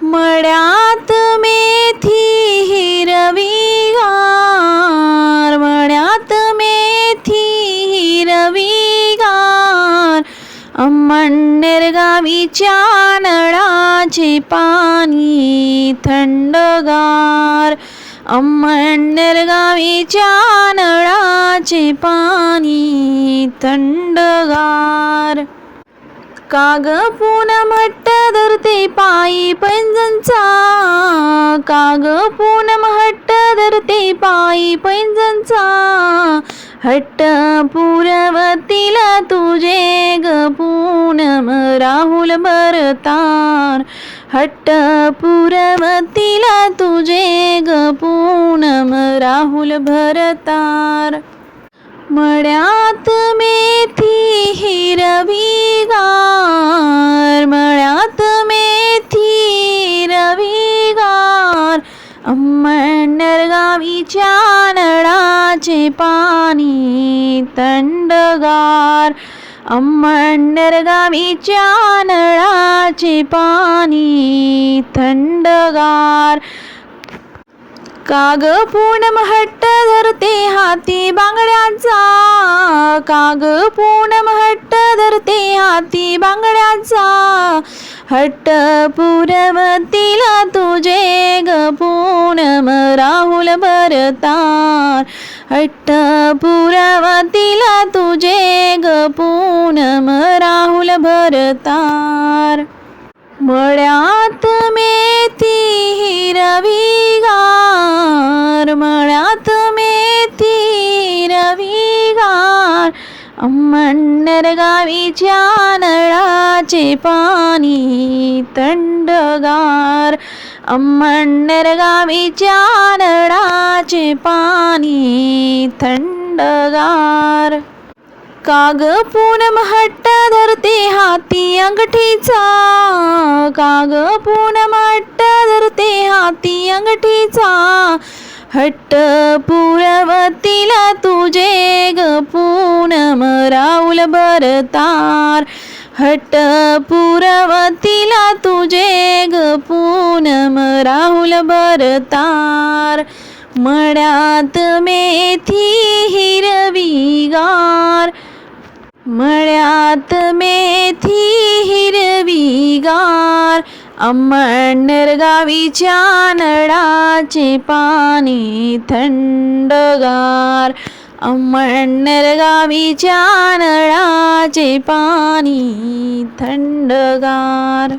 मळ्यात मेथी हिरवीगार, मळ्यात मेथी हिरवीगार, अंमळनेर गावीच्या नळाचे पाणी थंडगार, अंमळनेर गावीच्या नळाचे पाणी थंडगार. काग पूनम हट्ट धरते पायी पैंजणचा, काग पूनम हट्ट धरते पायी पैंजणचा, हट्ट पुरवतीला तुझे ग पूनम राहुल भरतार, हट्ट पुरवतीला तुझे ग पूनम राहुल भरतार. मळ्यात मेथी हिरवीगार, मळ्यात मेथी हिरवीगार, अंमळनेर गावीच्या नळाचे पाणी थंडगार, अंमळनेर गावीच्या नळाचे पाणी थंडगार. काग पूनम हट्ट धरते हाती बांगड्याचा, काग पूनम हट्ट धरते हाती बांगड्याचा, हट्ट पुरवतीला तुझे ग पूनम राहुल भरतार, हट्ट पुरवतीला तुझे ग पूनम राहुल भरतार. मळ्यात मेथी हिरवीगार, मळ्यात मेथी हिरवीगार, अंमळनेर गावीच्या नळाचे पाणी थंडगार, अंमळनेर गावीच्या नळाचे पाणी थंडगार. काग पूनम हट्ट धरते हाती अंगठीचा, काग पूनम हट्ट धरते हाती अंगठीचा, हट्ट पुरवतीला तुझे ग पूनम राहुल भरतार, हट्ट पुरवतीला तुझे ग पूनम राहुल भरतार. मळ्यात मेथी हिरवीगार, मळ्यात मेथी हिरवीगार, अंमळनेर गावीच्या नळाचे पाणी थंडगार, अंमळनेर गावीच्या नळाचे पाणी थंडगार.